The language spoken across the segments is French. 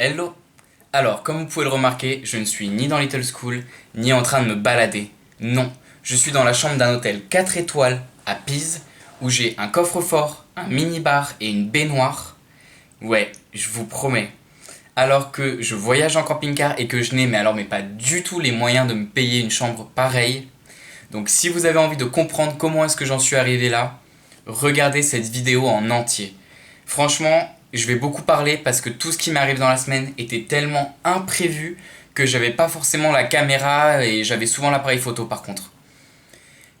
Hello! Alors, comme vous pouvez le remarquer, je ne suis ni dans Little School, ni en train de me balader. Non, je suis dans la chambre d'un hôtel 4 étoiles à Pise, où j'ai un coffre-fort, un mini-bar et une baignoire. Ouais, je vous promets. Alors que je voyage en camping-car et que je n'ai mais pas du tout les moyens de me payer une chambre pareille. Donc si vous avez envie de comprendre comment est-ce que j'en suis arrivé là, regardez cette vidéo en entier. Franchement, je vais beaucoup parler parce que tout ce qui m'arrive dans la semaine était tellement imprévu que j'avais pas forcément la caméra et j'avais souvent l'appareil photo par contre.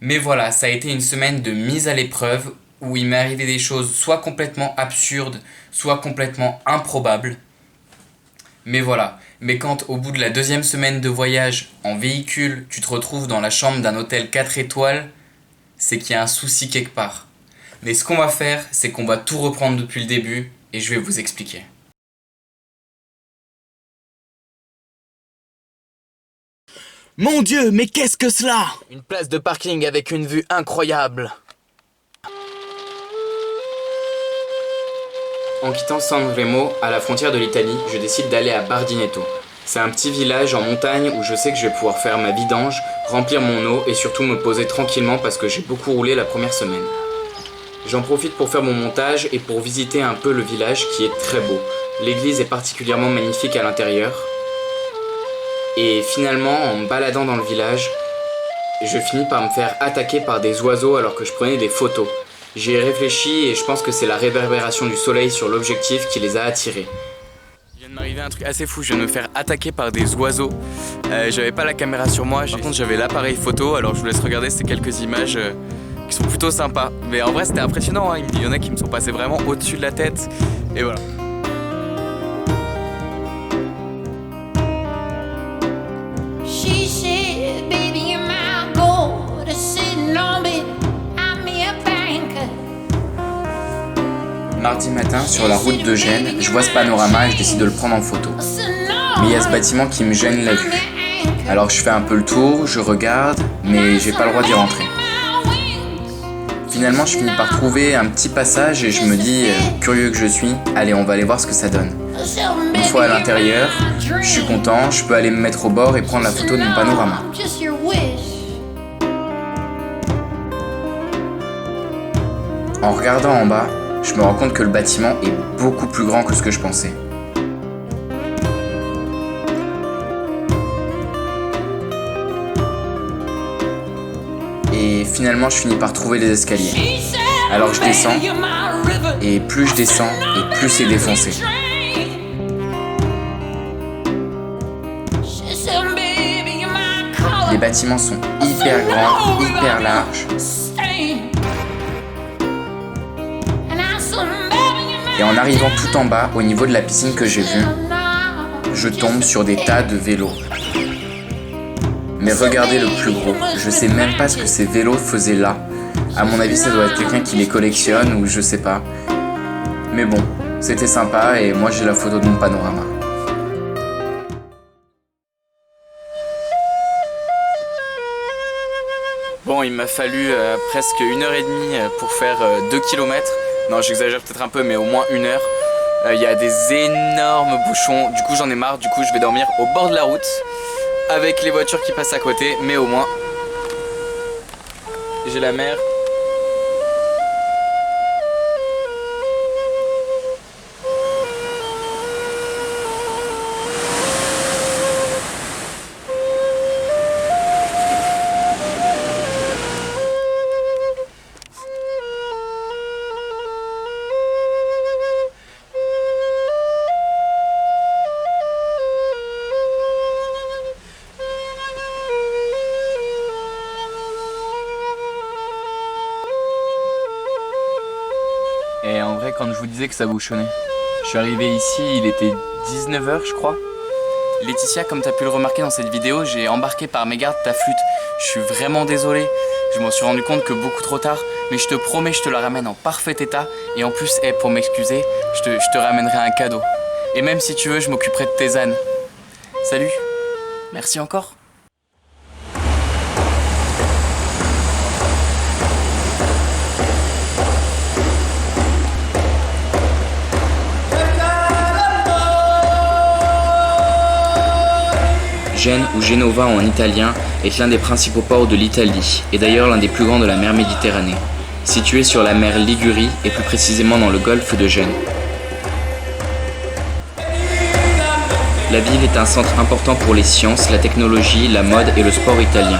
Mais voilà, ça a été une semaine de mise à l'épreuve où il m'est arrivé des choses soit complètement absurdes, soit complètement improbables. Mais voilà, mais quand au bout de la 2e semaine de voyage en véhicule, tu te retrouves dans la chambre d'un hôtel 4 étoiles, c'est qu'il y a un souci quelque part. Mais ce qu'on va faire, c'est qu'on va tout reprendre depuis le début et je vais vous expliquer. Mon Dieu, mais qu'est-ce que cela? Une place de parking avec une vue incroyable. En quittant San Remo, à la frontière de l'Italie, je décide d'aller à Bardinetto. C'est un petit village en montagne où je sais que je vais pouvoir faire ma vidange, remplir mon eau et surtout me poser tranquillement parce que j'ai beaucoup roulé la première semaine. J'en profite pour faire mon montage et pour visiter un peu le village qui est très beau. L'église est particulièrement magnifique à l'intérieur. Et finalement, en me baladant dans le village, je finis par me faire attaquer par des oiseaux alors que je prenais des photos. J'y ai réfléchi et je pense que c'est la réverbération du soleil sur l'objectif qui les a attirés. Il vient de m'arriver un truc assez fou, je viens de me faire attaquer par des oiseaux. J'avais pas la caméra sur moi, par contre j'avais l'appareil photo, alors je vous laisse regarder ces quelques images qui sont plutôt sympas. Mais en vrai c'était impressionnant, hein. Il y en a qui me sont passés vraiment au-dessus de la tête. Et voilà. Mardi matin, sur la route de Gênes, je vois ce panorama et je décide de le prendre en photo. Mais il y a ce bâtiment qui me gêne la vue. Alors je fais un peu le tour, je regarde, mais j'ai pas le droit d'y rentrer. Finalement, je finis par trouver un petit passage et je me dis, curieux que je suis, allez, on va aller voir ce que ça donne. Une fois à l'intérieur, je suis content, je peux aller me mettre au bord et prendre la photo de mon panorama. En regardant en bas, je me rends compte que le bâtiment est beaucoup plus grand que ce que je pensais. Et finalement, je finis par trouver les escaliers. Alors je descends, et plus je descends, et plus c'est défoncé. Les bâtiments sont hyper grands, hyper larges. Et en arrivant tout en bas, au niveau de la piscine que j'ai vue, je tombe sur des tas de vélos. Mais regardez le plus gros, je sais même pas ce que ces vélos faisaient là. À mon avis, ça doit être quelqu'un qui les collectionne ou je sais pas. Mais bon, c'était sympa et moi j'ai la photo de mon panorama. Bon, il m'a fallu presque 1h30 pour faire 2 km. Non, j'exagère peut-être un peu, mais au moins 1 heure. Il y a des énormes bouchons. Du coup, j'en ai marre. Du coup, je vais dormir au bord de la route avec les voitures qui passent à côté. Mais au moins, j'ai la mer. Et en vrai, quand je vous disais que ça bouchonnait, je suis arrivé ici, il était 19h je crois. Laetitia, comme tu as pu le remarquer dans cette vidéo, j'ai embarqué par mégarde ta flûte. Je suis vraiment désolé, je m'en suis rendu compte que beaucoup trop tard, mais je te promets, je te la ramène en parfait état. Et en plus, pour m'excuser, je te ramènerai un cadeau. Et même si tu veux, je m'occuperai de tes ânes. Salut, merci encore. Gênes ou Genova en italien est l'un des principaux ports de l'Italie et d'ailleurs l'un des plus grands de la mer Méditerranée, situé sur la mer Ligurie et plus précisément dans le golfe de Gênes. La ville est un centre important pour les sciences, la technologie, la mode et le sport italien.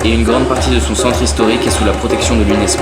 Et une grande partie de son centre historique est sous la protection de l'UNESCO.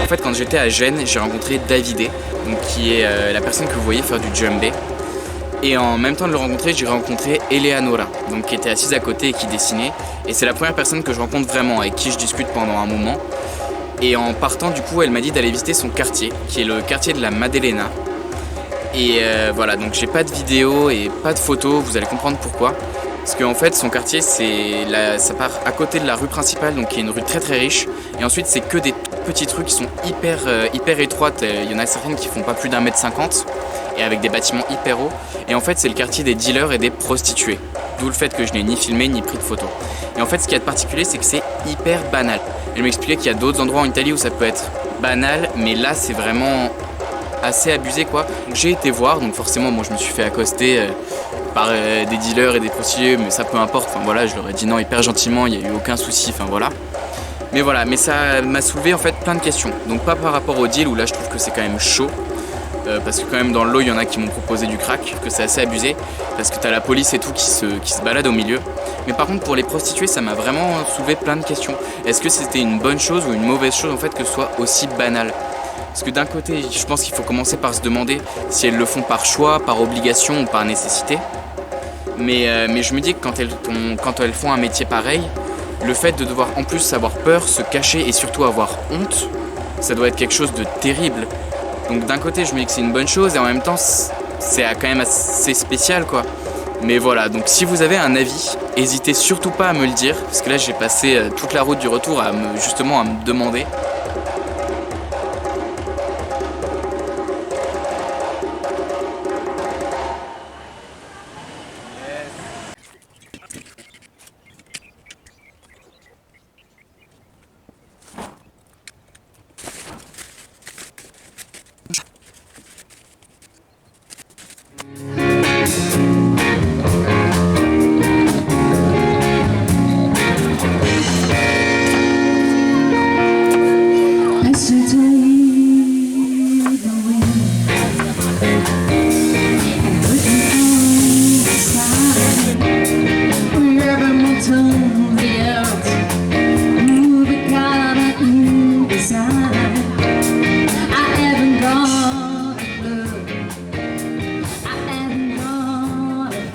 En fait, quand j'étais à Gênes, j'ai rencontré Davide, donc qui est la personne que vous voyez faire du djembé. Et en même temps de le rencontrer, j'ai rencontré Eleanora, donc qui était assise à côté et qui dessinait. Et c'est la première personne que je rencontre vraiment, avec qui je discute pendant un moment. Et en partant, du coup, elle m'a dit d'aller visiter son quartier, qui est le quartier de la Maddalena. Et voilà, donc j'ai pas de vidéo et pas de photos, vous allez comprendre pourquoi. Parce qu'en fait, son quartier, ça part à côté de la rue principale, donc qui est une rue très très riche. Et ensuite, c'est que des petites rues qui sont hyper étroites. Il y en a certaines qui font pas plus d'1,50 m et avec des bâtiments hyper hauts. Et en fait, c'est le quartier des dealers et des prostituées. D'où le fait que je n'ai ni filmé ni pris de photos. Et en fait, ce qu'il y a de particulier, c'est que c'est hyper banal. Elle m'expliquait qu'il y a d'autres endroits en Italie où ça peut être banal, mais là, c'est vraiment assez abusé, quoi. Donc, j'ai été voir, donc forcément, moi, je me suis fait accoster par des dealers et des prostituées, mais ça peu importe. Enfin voilà, je leur ai dit non hyper gentiment, il n'y a eu aucun souci, enfin voilà. Mais voilà, mais ça m'a soulevé en fait plein de questions. Donc pas par rapport au deal où là je trouve que c'est quand même chaud. Parce que quand même dans le lot il y en a qui m'ont proposé du crack, que c'est assez abusé. Parce que t'as la police et tout qui se balade au milieu. Mais par contre pour les prostituées ça m'a vraiment soulevé plein de questions. Est-ce que c'était une bonne chose ou une mauvaise chose en fait que ce soit aussi banal ? Parce que d'un côté je pense qu'il faut commencer par se demander si elles le font par choix, par obligation ou par nécessité. Mais je me dis que quand elles font un métier pareil, le fait de devoir en plus avoir peur, se cacher et surtout avoir honte, ça doit être quelque chose de terrible. Donc d'un côté je me dis que c'est une bonne chose et en même temps c'est quand même assez spécial, quoi. Mais voilà, donc si vous avez un avis, n'hésitez surtout pas à me le dire, parce que là j'ai passé toute la route du retour à me demander.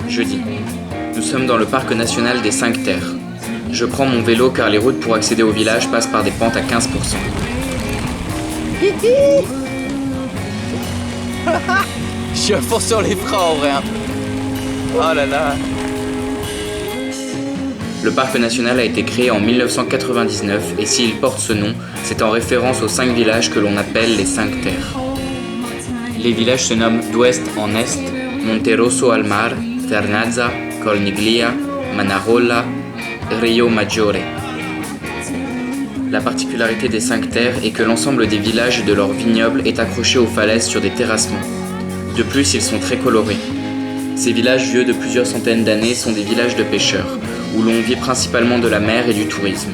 Jeudi. Nous sommes dans le parc national des 5 Terres. Je prends mon vélo car les routes pour accéder au village passent par des pentes à 15%. Je suis à fond sur les freins en vrai. Oh là là. Le parc national a été créé en 1999 et s'il porte ce nom, c'est en référence aux 5 villages que l'on appelle les 5 Terres. Les villages se nomment d'ouest en est Monterosso al Mar, Vernazza, Colniglia, Manarola, Rio Maggiore. La particularité des 5 Terres est que l'ensemble des villages et de leurs vignobles est accroché aux falaises sur des terrassements. De plus, ils sont très colorés. Ces villages vieux de plusieurs centaines d'années sont des villages de pêcheurs, où l'on vit principalement de la mer et du tourisme.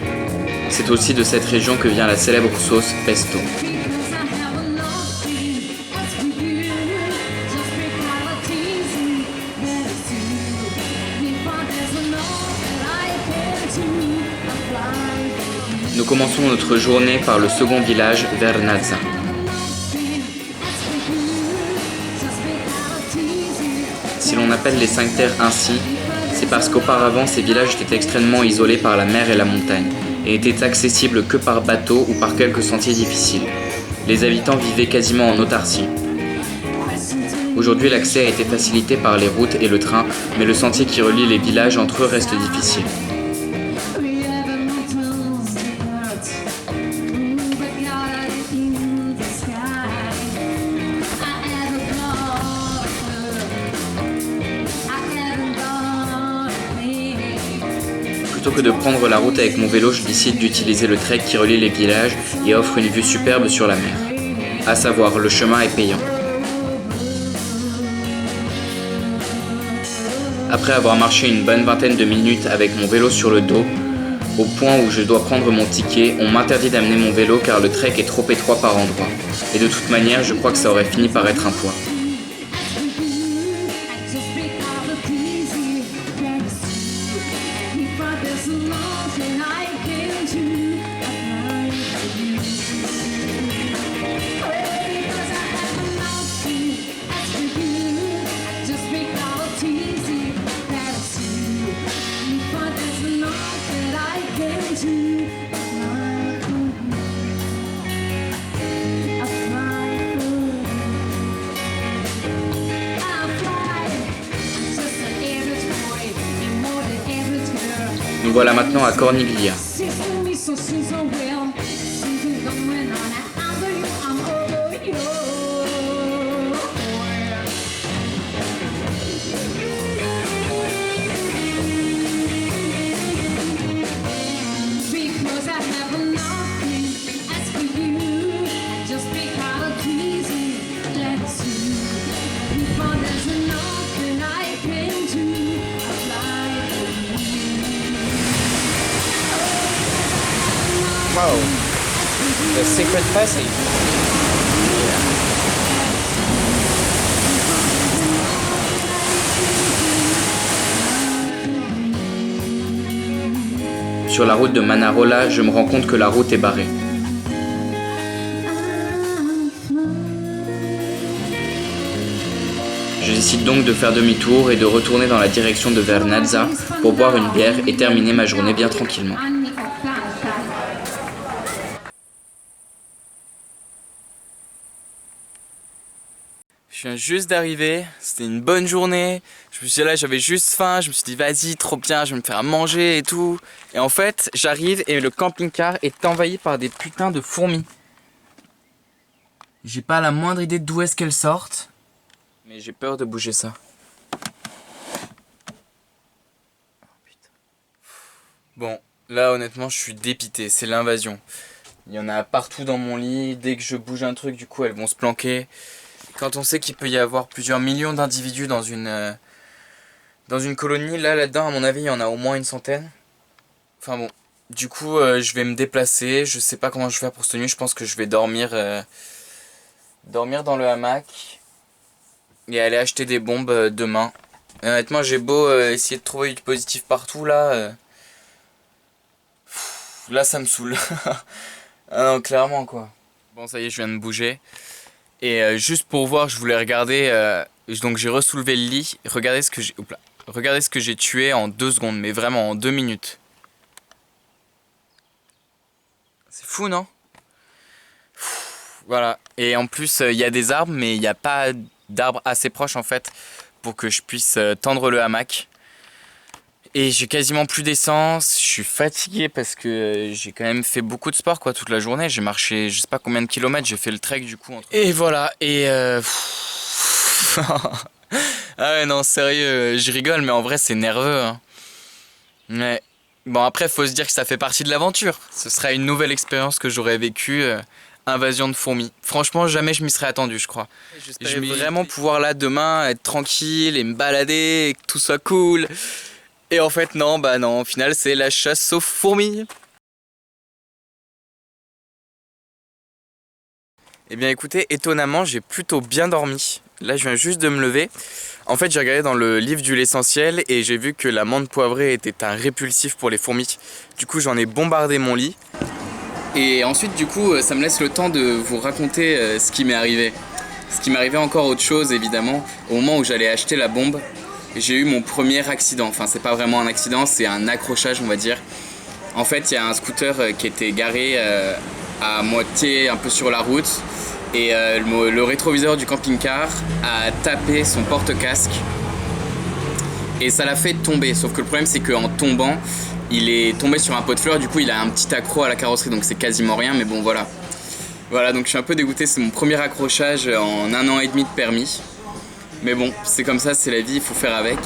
C'est aussi de cette région que vient la célèbre sauce pesto. Nous commençons notre journée par le second village, Vernazza. Si l'on appelle les 5 terres ainsi, c'est parce qu'auparavant ces villages étaient extrêmement isolés par la mer et la montagne, et étaient accessibles que par bateau ou par quelques sentiers difficiles. Les habitants vivaient quasiment en autarcie. Aujourd'hui, l'accès a été facilité par les routes et le train, mais le sentier qui relie les villages entre eux reste difficile. Plutôt que de prendre la route avec mon vélo, je décide d'utiliser le trek qui relie les villages et offre une vue superbe sur la mer. À savoir, le chemin est payant. Après avoir marché une bonne vingtaine de minutes avec mon vélo sur le dos, au point où je dois prendre mon ticket, on m'interdit d'amener mon vélo car le trek est trop étroit par endroits. Et de toute manière, je crois que ça aurait fini par être un poids. Nous voilà maintenant à Corniglia. Whoa. The secret passage. Sur la route de Manarola, je me rends compte que la route est barrée. Je décide donc de faire demi-tour et de retourner dans la direction de Vernazza pour boire une bière et terminer ma journée bien tranquillement. Je viens juste d'arriver, c'était une bonne journée, je me suis dit là j'avais juste faim, je me suis dit vas-y trop bien, je vais me faire à manger et tout. Et en fait j'arrive et le camping-car est envahi par des putains de fourmis. J'ai pas la moindre idée d'où est-ce qu'elles sortent, mais j'ai peur de bouger ça. Bon, là honnêtement je suis dépité, c'est l'invasion. Il y en a partout dans mon lit, dès que je bouge un truc du coup elles vont se planquer. Quand on sait qu'il peut y avoir plusieurs millions d'individus dans une colonie, là-dedans, à mon avis, il y en a au moins une centaine. Enfin bon, du coup, je vais me déplacer. Je sais pas comment je vais faire pour cette nuit. Je pense que je vais dormir dans le hamac et aller acheter des bombes demain. Et honnêtement, j'ai beau essayer de trouver du positif partout, là. Là, ça me saoule. Ah non, clairement, quoi. Bon, ça y est, je viens de bouger. Et juste pour voir, je voulais regarder, donc j'ai ressoulevé le lit, regardez ce que j'ai tué en 2 secondes, mais vraiment en 2 minutes. C'est fou, non? Voilà, et en plus il y a des arbres, mais il n'y a pas d'arbres assez proches en fait, pour que je puisse tendre le hamac. Et j'ai quasiment plus d'essence, je suis fatigué parce que j'ai quand même fait beaucoup de sport quoi toute la journée. J'ai marché je sais pas combien de kilomètres, j'ai fait le trek du coup. Et voilà, et ah ouais non sérieux, je rigole mais en vrai c'est nerveux hein. Mais bon après faut se dire que ça fait partie de l'aventure. Ce sera une nouvelle expérience que j'aurais vécue, invasion de fourmis. Franchement jamais je m'y serais attendu je crois. Je vais vraiment pouvoir là demain être tranquille et me balader et que tout soit cool. Et en fait non, bah non, au final c'est la chasse aux fourmis. Eh bien écoutez, étonnamment j'ai plutôt bien dormi. Là je viens juste de me lever. En fait j'ai regardé dans le livre du l'essentiel et j'ai vu que la menthe poivrée était un répulsif pour les fourmis. Du coup j'en ai bombardé mon lit. Et ensuite du coup ça me laisse le temps de vous raconter ce qui m'est arrivé. ce qui m'arrivait encore autre chose évidemment, au moment où j'allais acheter la bombe, j'ai eu mon premier accident. Enfin, c'est pas vraiment un accident, c'est un accrochage, on va dire. En fait, il y a un scooter qui était garé à moitié un peu sur la route et le rétroviseur du camping-car a tapé son porte-casque et ça l'a fait tomber. Sauf que le problème, c'est qu'en tombant, il est tombé sur un pot de fleurs. Du coup, il a un petit accroc à la carrosserie, donc c'est quasiment rien. Mais bon, voilà. Voilà, donc je suis un peu dégoûté. C'est mon premier accrochage en 1 an et demi de permis. Mais bon, c'est comme ça, c'est la vie, il faut faire avec.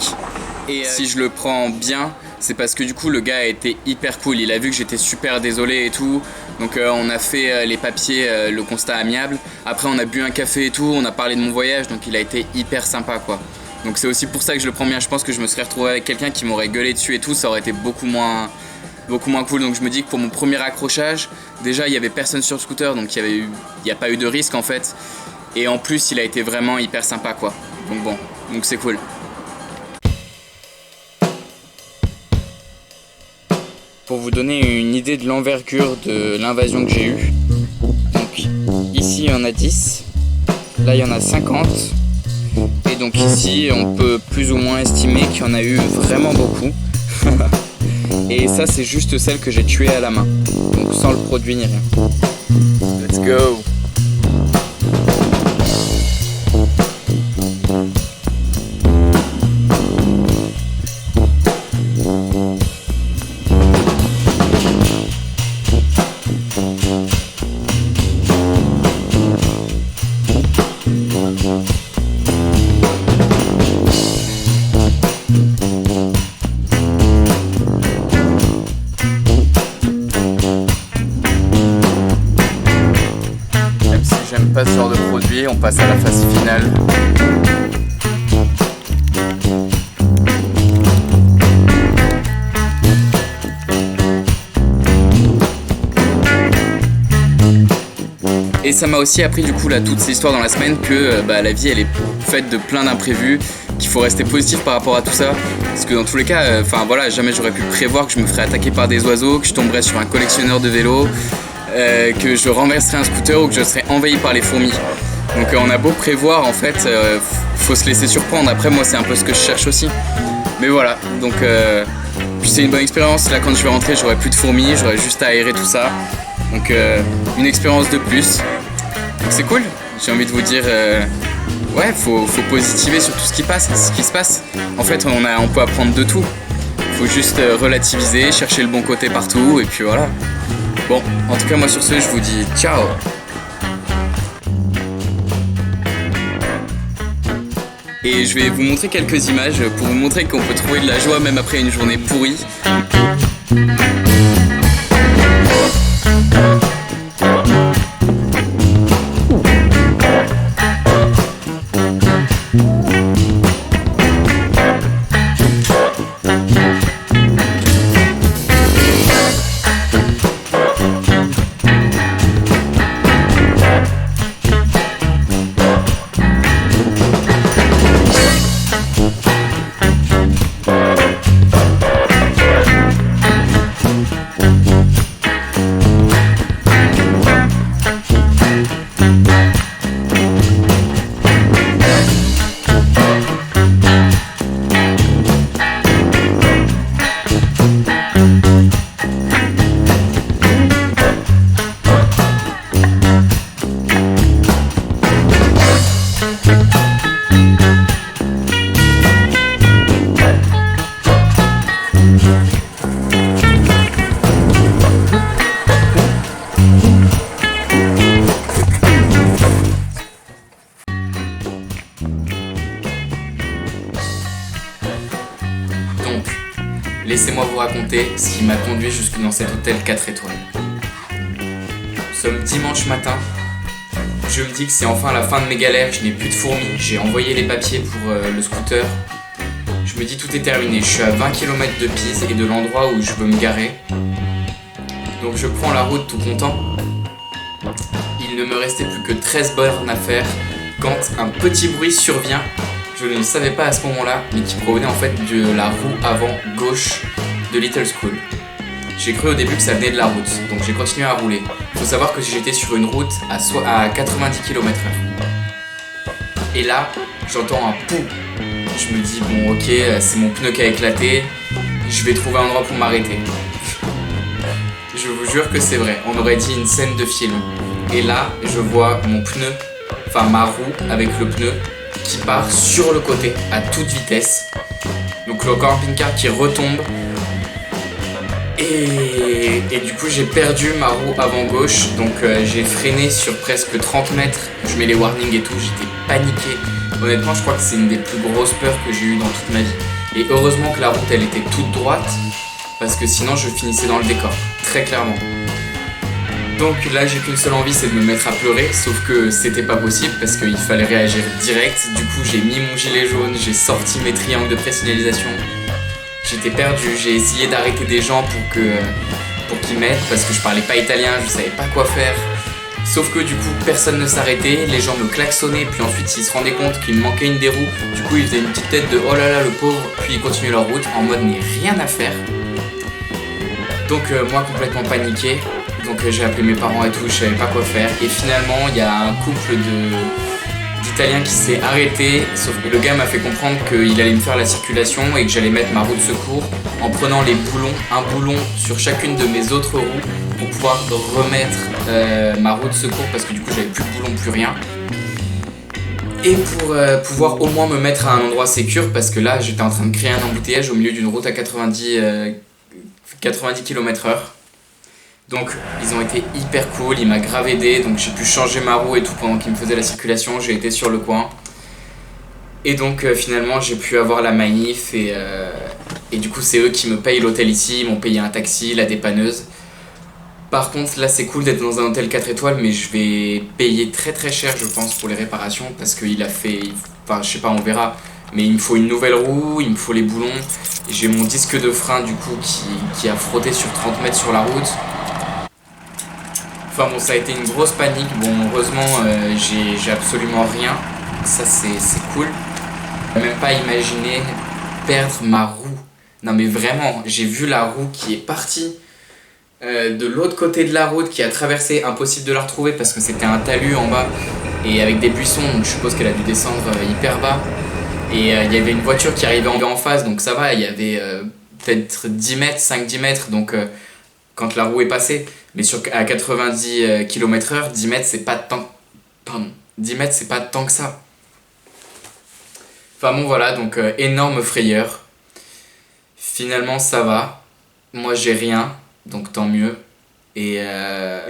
Et si je le prends bien, c'est parce que du coup le gars a été hyper cool. Il a vu que j'étais super désolé et tout. Donc on a fait les papiers, le constat amiable. Après on a bu un café et tout, on a parlé de mon voyage. Donc il a été hyper sympa quoi. Donc c'est aussi pour ça que je le prends bien. Je pense que je me serais retrouvé avec quelqu'un qui m'aurait gueulé dessus et tout. Ça aurait été beaucoup moins cool. Donc je me dis que pour mon premier accrochage, déjà il y avait personne sur le scooter. Donc il n'y a pas eu de risque en fait. Et en plus il a été vraiment hyper sympa quoi. Donc bon, donc c'est cool. Pour vous donner une idée de l'envergure de l'invasion que j'ai eue, donc ici il y en a 10, là il y en a 50, et donc ici on peut plus ou moins estimer qu'il y en a eu vraiment beaucoup. Et ça c'est juste celle que j'ai tuée à la main, donc sans le produit ni rien. Let's go! J'aime pas ce genre de produit, on passe à la phase finale. Et ça m'a aussi appris du coup là toute cette histoire dans la semaine que la vie elle est faite de plein d'imprévus, qu'il faut rester positif par rapport à tout ça. Parce que dans tous les cas, jamais j'aurais pu prévoir que je me ferais attaquer par des oiseaux, que je tomberais sur un collectionneur de vélos. Que je renverserai un scooter ou que je serai envahi par les fourmis. Donc on a beau prévoir, en fait, faut se laisser surprendre. Après moi c'est un peu ce que je cherche aussi. Mais voilà, donc puis c'est une bonne expérience. Là quand je vais rentrer j'aurai plus de fourmis, j'aurai juste à aérer tout ça. Donc une expérience de plus. Donc c'est cool, j'ai envie de vous dire ouais, faut positiver sur tout ce qui se passe. En fait on peut apprendre de tout. Faut juste relativiser, chercher le bon côté partout et puis voilà. Bon, en tout cas moi sur ce je vous dis ciao. Et je vais vous montrer quelques images pour vous montrer qu'on peut trouver de la joie même après une journée pourrie. Laissez-moi vous raconter ce qui m'a conduit jusque dans cet hôtel 4 étoiles. Nous sommes dimanche matin. Je me dis que c'est enfin la fin de mes galères, je n'ai plus de fourmis, j'ai envoyé les papiers pour le scooter. Je me dis tout est terminé, je suis à 20 km de Pise et de l'endroit où je veux me garer. Donc je prends la route tout content. Il ne me restait plus que 13 bornes à faire quand un petit bruit survient. Je ne le savais pas à ce moment-là, mais qui provenait en fait de la roue avant gauche de Little School. J'ai cru au début que ça venait de la route, donc j'ai continué à rouler. Il faut savoir que j'étais sur une route à 90 km/h. et là, j'entends un pou. Je me dis, bon ok, c'est mon pneu qui a éclaté, je vais trouver un endroit pour m'arrêter. Je vous jure que c'est vrai, on aurait dit une scène de film. Et là, je vois mon pneu, enfin ma roue avec le pneu qui part sur le côté à toute vitesse. Donc le camping-car qui retombe. Et du coup j'ai perdu ma roue avant gauche, donc j'ai freiné sur presque 30 mètres. Je mets les warnings et tout, j'étais paniqué. Honnêtement, je crois que c'est une des plus grosses peurs que j'ai eues dans toute ma vie. Et heureusement que la route elle était toute droite, parce que sinon je finissais dans le décor, très clairement. Donc là j'ai qu'une seule envie, c'est de me mettre à pleurer, sauf que c'était pas possible parce qu'il fallait réagir direct. Du coup j'ai mis mon gilet jaune, j'ai sorti mes triangles de pré-signalisation. J'étais perdu, j'ai essayé d'arrêter des gens pour qu'ils m'aident parce que je parlais pas italien, je savais pas quoi faire. Sauf que du coup personne ne s'arrêtait, les gens me klaxonnaient, puis ensuite ils se rendaient compte qu'il me manquait une des roues. Du coup ils faisaient une petite tête de oh là là le pauvre, puis ils continuaient leur route en mode mais rien à faire. Donc moi complètement paniqué, donc j'ai appelé mes parents et tout, je savais pas quoi faire. Et finalement il y a un couple d'Italiens qui s'est arrêté, sauf que le gars m'a fait comprendre qu'il allait me faire la circulation et que j'allais mettre ma roue de secours en prenant les boulons, un boulon sur chacune de mes autres roues pour pouvoir remettre ma roue de secours parce que du coup j'avais plus de boulons, plus rien. Et pour pouvoir au moins me mettre à un endroit sécure parce que là j'étais en train de créer un embouteillage au milieu d'une route à 90 km/h. Donc ils ont été hyper cool, il m'a grave aidé, donc j'ai pu changer ma roue et tout pendant qu'ils me faisaient la circulation, j'ai été sur le coin. Et donc finalement j'ai pu avoir la manif et du coup c'est eux qui me payent l'hôtel ici, ils m'ont payé un taxi, la dépanneuse. Par contre là c'est cool d'être dans un hôtel 4 étoiles mais je vais payer très très cher je pense pour les réparations parce qu'il a fait, enfin je sais pas on verra, mais il me faut une nouvelle roue, il me faut les boulons. J'ai mon disque de frein du coup qui a frotté sur 30 mètres sur la route. Enfin bon, ça a été une grosse panique. Bon, heureusement, j'ai absolument rien. Ça, c'est cool. Même pas imaginer perdre ma roue. Non mais vraiment, j'ai vu la roue qui est partie de l'autre côté de la route, qui a traversé, impossible de la retrouver parce que c'était un talus en bas et avec des buissons, donc je suppose qu'elle a dû descendre hyper bas. Et il y avait une voiture qui arrivait en face, donc ça va, il y avait peut-être 10 mètres, 5-10 mètres, donc quand la roue est passée. Mais à 90 km/h, 10 mètres c'est pas tant... Pardon, 10 mètres c'est pas tant que ça. Enfin bon voilà, donc énorme frayeur. Finalement ça va. Moi j'ai rien, donc tant mieux. Et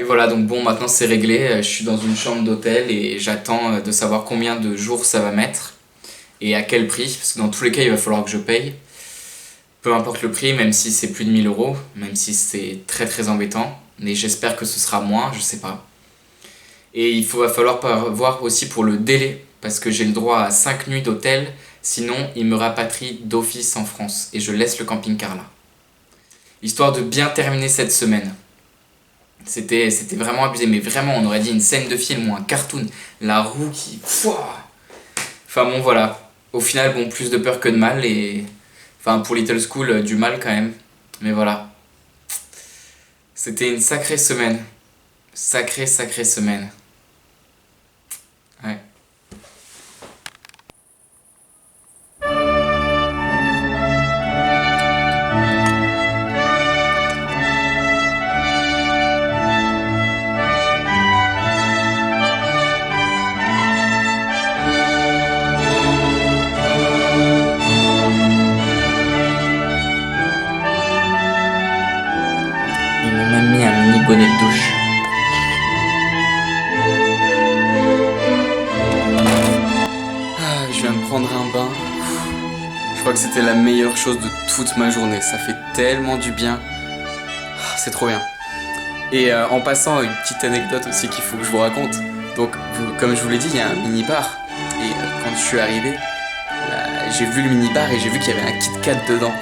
voilà, donc bon maintenant c'est réglé. Je suis dans une chambre d'hôtel et j'attends de savoir combien de jours ça va mettre. Et à quel prix, parce que dans tous les cas il va falloir que je paye. Peu importe le prix, même si c'est plus de 1000 €, même si c'est très très embêtant. Mais j'espère que ce sera moins, je sais pas. Et va falloir voir aussi pour le délai, parce que j'ai le droit à 5 nuits d'hôtel, sinon ils me rapatrient d'office en France, et je laisse le camping-car là. Histoire de bien terminer cette semaine. C'était vraiment abusé, mais vraiment on aurait dit une scène de film ou un cartoon. La roue qui... Enfin bon voilà, au final bon plus de peur que de mal, et... Enfin pour Little School du mal quand même, mais voilà. C'était une sacrée semaine. Sacrée semaine. Ouais. Ils m'ont même mis un mini bonnet de douche. Je viens de prendre un bain. Je crois que c'était la meilleure chose de toute ma journée. Ça fait tellement du bien. C'est trop bien. Et en passant, une petite anecdote aussi qu'il faut que je vous raconte. Donc, comme je vous l'ai dit, il y a un mini-bar. Et quand je suis arrivé, j'ai vu le mini-bar et j'ai vu qu'il y avait un Kit Kat dedans.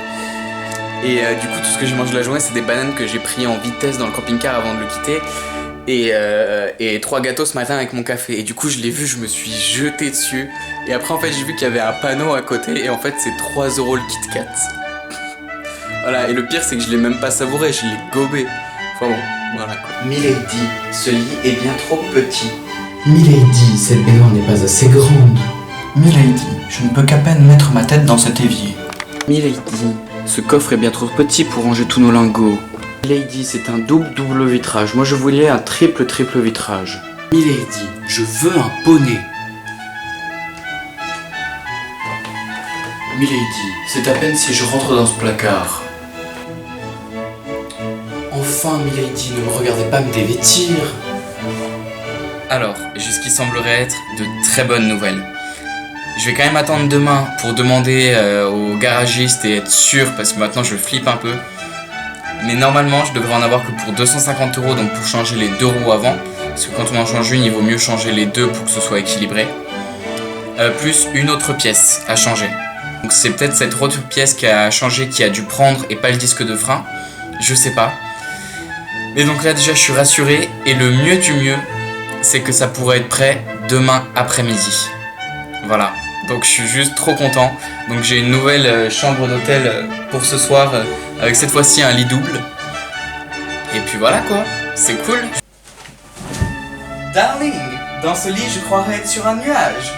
Et du coup tout ce que j'ai mangé la journée c'est des bananes que j'ai pris en vitesse dans le camping-car avant de le quitter. Et 3 gâteaux ce matin avec mon café. Et du coup je l'ai vu, je me suis jeté dessus. Et après en fait j'ai vu qu'il y avait un panneau à côté. Et en fait c'est 3 € le Kit Kat. Voilà, et le pire c'est que je l'ai même pas savouré, je l'ai gobé. Enfin bon, voilà quoi. Milady, ce lit est bien trop petit. Milady, cette baignoire n'est pas assez grande. Milady, je ne peux qu'à peine mettre ma tête dans cet évier. Milady, ce coffre est bien trop petit pour ranger tous nos lingots. Milady, c'est un double vitrage. Moi je voulais un triple vitrage. Milady, je veux un poney. Milady, c'est à peine si je rentre dans ce placard. Enfin, Milady, ne me regardez pas me dévêtir. Alors, jusqu'il semblerait être de très bonnes nouvelles. Je vais quand même attendre demain pour demander au garagiste et être sûr, parce que maintenant je flippe un peu. Mais normalement, je devrais en avoir que pour 250 €, donc pour changer les 2 roues avant. Parce que quand on en change une, il vaut mieux changer les deux pour que ce soit équilibré. Plus une autre pièce à changer. Donc c'est peut-être cette autre pièce qui a changé, qui a dû prendre et pas le disque de frein. Je sais pas. Mais donc là déjà je suis rassuré. Et le mieux du mieux, c'est que ça pourrait être prêt demain après-midi. Voilà. Donc je suis juste trop content. Donc j'ai une nouvelle chambre d'hôtel pour ce soir. Avec cette fois-ci un lit double. Et puis voilà quoi. C'est cool. Darling, dans ce lit je croirais être sur un nuage.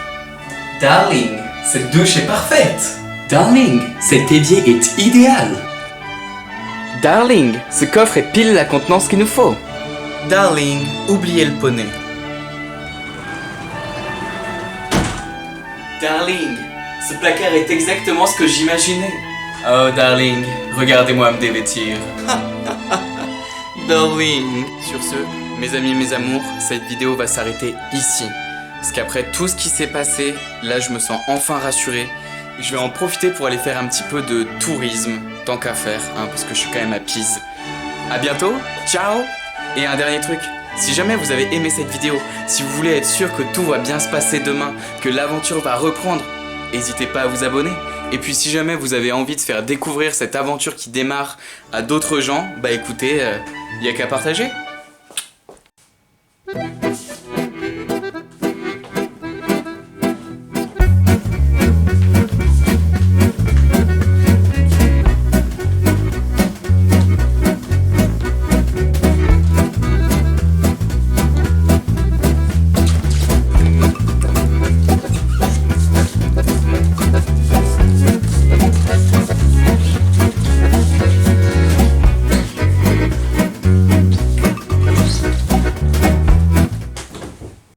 Darling, cette douche est parfaite. Darling, cet évier est idéal. Darling, ce coffre est pile la contenance qu'il nous faut. Darling, oubliez le poney. Darling, ce placard est exactement ce que j'imaginais. Oh darling, regardez-moi me dévêtir. Darling. Sur ce, mes amis, mes amours, cette vidéo va s'arrêter ici. Parce qu'après tout ce qui s'est passé, là je me sens enfin rassuré. Je vais en profiter pour aller faire un petit peu de tourisme, tant qu'à faire, hein, parce que je suis quand même à Pise. A bientôt, ciao. Et un dernier truc, si jamais vous avez aimé cette vidéo, si vous voulez être sûr que tout va bien se passer demain, que l'aventure va reprendre, n'hésitez pas à vous abonner. Et puis si jamais vous avez envie de faire découvrir cette aventure qui démarre à d'autres gens, bah écoutez, y a qu'à partager.